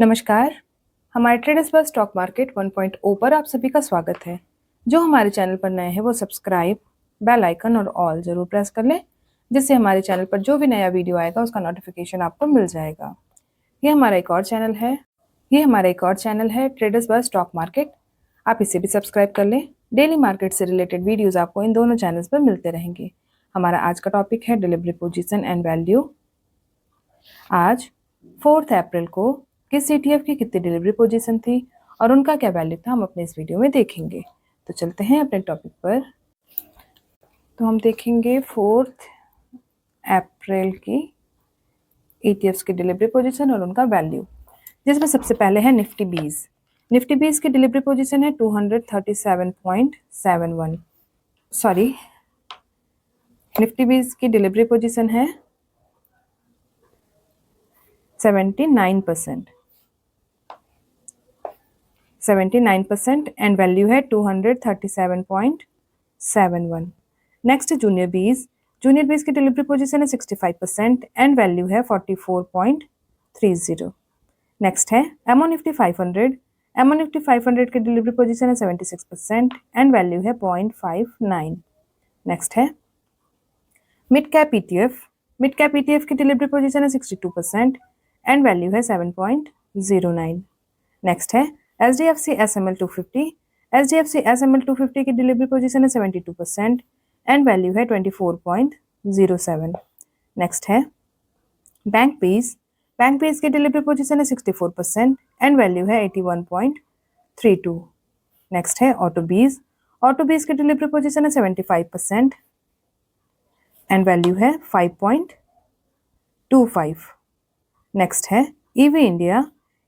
नमस्कार, हमारे ट्रेडर्स बस स्टॉक मार्केट 1.0 पर आप सभी का स्वागत है। जो हमारे चैनल पर नए हैं वो सब्सक्राइब, बेल आइकन और ऑल जरूर प्रेस कर लें, जिससे हमारे चैनल पर जो भी नया वीडियो आएगा उसका नोटिफिकेशन आपको मिल जाएगा। ये हमारा एक और चैनल है ट्रेडर्स बस स्टॉक मार्केट। आप इसे भी सब्सक्राइब कर लें। डेली मार्केट से रिलेटेड वीडियोज़ आपको इन दोनों चैनल्स पर मिलते रहेंगे। हमारा आज का टॉपिक है डिलीवरी पोजीशन एंड वैल्यू। आज 4 अप्रैल को किस ETF की कितनी डिलीवरी पोजीशन थी और उनका क्या वैल्यू था, हम अपने इस वीडियो में देखेंगे। तो चलते हैं अपने टॉपिक पर। तो हम देखेंगे 4 अप्रैल की ETFs की डिलीवरी पोजीशन और उनका वैल्यू, जिसमें सबसे पहले है निफ्टी 20। निफ्टी 20 की डिलीवरी पोजीशन है 237.71। सॉरी, निफ्टी 20 की डिलीवरी पोजीशन है 79% एंड वैल्यू है 237.71। नेक्स्ट जूनियर 20 की डिलीवरी पोजीशन है 65% एंड वैल्यू है 44.30। नेक्स्ट है एमओ निफ्टी 500 की डिलीवरी पोजीशन है 76% एंड वैल्यू है 0.59। नेक्स्ट है मिड कैप ETF की डिलीवरी पोजीशन है 62% एंड वैल्यू है 7.09। नेक्स्ट है HDFC SML 250 की डिलीवरी पोजीशन है 72% एंड वैल्यू है 24.07। नेक्स्ट है बैंक पीस की डिलीवरी पोजीशन है 64% एंड वैल्यू है 81.32। नेक्स्ट है ऑटो बीज की डिलीवरी पोजीशन है 75% एंड वैल्यू है 5.25। नेक्स्ट है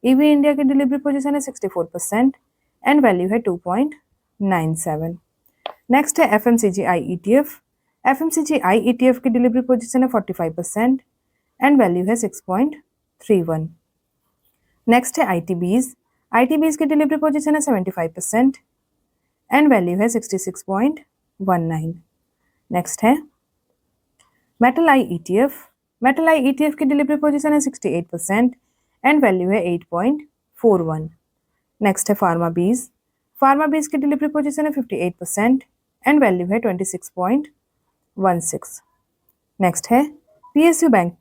ईवी इंडिया की डिलीवरी पोजीशन है 64% एंड वैल्यू है 2.97। नेक्स्ट है FMCGI ETF की डिलीवरी पोजीशन है 45% एंड वैल्यू है 6.31। नेक्स्ट है ITBs की डिलीवरी पोजीशन है 75% एंड वैल्यू है 66.19। नेक्स्ट है मेटल आई ETF की डिलीवरी पोजीशन है 68% एंड वैल्यू है 8.41। नेक्स्ट है फार्मा बीज की डिलीवरी पोजीशन है 58% एंड वैल्यू है 26.16। नेक्स्ट है PSU बैंक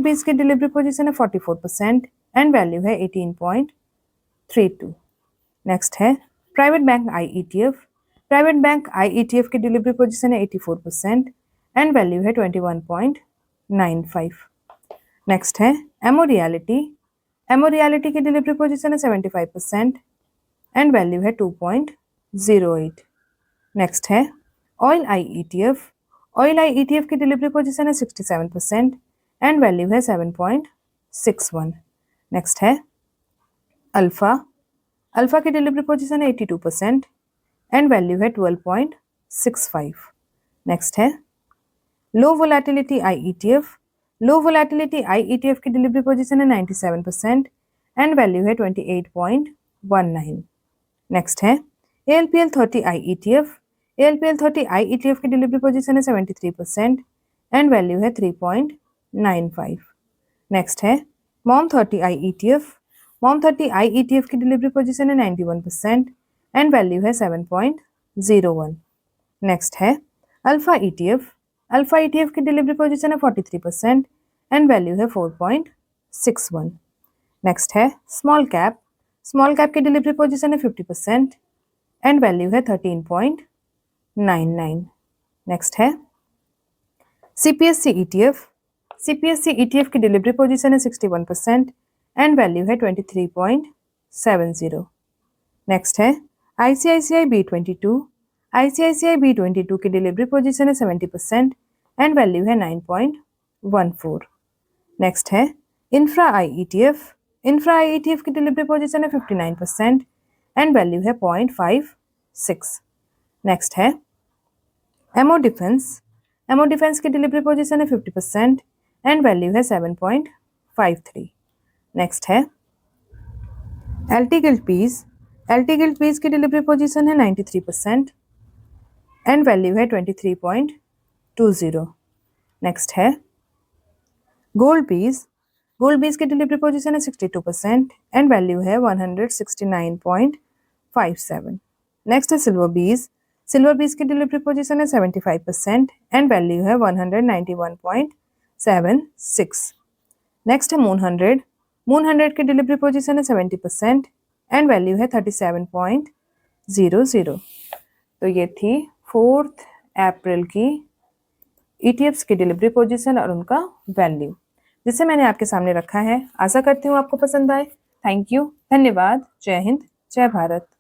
बीज की डिलीवरी पोजीशन है 44% एंड वैल्यू है 18.32। नेक्स्ट है प्राइवेट बैंक आई ETF की डिलीवरी पोजीशन है 84% एंड वैल्यू है 21.95। नेक्स्ट है एमओ रियलिटी की डिलीवरी पोजीशन है 75% एंड वैल्यू है 2.08। नेक्स्ट है ऑयल आई ETF की डिलीवरी पोजीशन है 67% एंड वैल्यू है 7.61। नेक्स्ट है अल्फा की डिलीवरी पोजीशन है 82% एंड वैल्यू है 12.65। नेक्स्ट है लो वोलेटिलिटी आई ETF की डिलीवरी पोजीशन है 97% एंड वैल्यू है 28.19। नेक्स्ट है ALPL 30 आई ETF की डिलीवरी पोजीशन है 73% एंड वैल्यू है 3.95। नेक्स्ट है मॉम 30 आई ETF की डिलीवरी पोजीशन है 91% एंड वैल्यू है 7.01। नेक्स्ट है अल्फा ETF की डिलीवरी पोजीशन है 43% एंड वैल्यू है 4.61। नेक्स्ट है स्मॉल कैप की डिलीवरी पोजीशन है 50% एंड वैल्यू है 13.99। नेक्स्ट है CPSC ETF की डिलीवरी पोजीशन है 61% एंड वैल्यू है 23.70। नेक्स्ट है ICICI B22 की डिलीवरी पोजीशन है 70% एंड वैल्यू है 9.14। नेक्स्ट है इंफ्रा आई ETF की डिलीवरी पोजीशन है 59% एंड वैल्यू है 0.56। नेक्स्ट है एमओ डिफेंस की डिलीवरी पोजीशन है 50% एंड वैल्यू है 7.53। नेक्स्ट है LT गिल्ड पीस की डिलीवरी पोजीशन है 93% एंड वैल्यू है 23.20। नेक्स्ट है गोल्ड पीस गोल्ड बीज की डिलीवरी पोजीशन है 62% एंड वैल्यू है 169.57। नेक्स्ट है सिल्वर बीज। सिल्वर बीज की डिलीवरी पोजीशन है 75% एंड वैल्यू है 191.76। नेक्स्ट है मून 100। मून 100 की डिलीवरी पोजीशन है 70% एंड वैल्यू है 37.00। तो ये थी 4 अप्रैल की ETFs की डिलीवरी पोजीशन और उनका वैल्यू, जिसे मैंने आपके सामने रखा है। आशा करती हूँ आपको पसंद आए। थैंक यू, धन्यवाद। जय हिंद, जय भारत।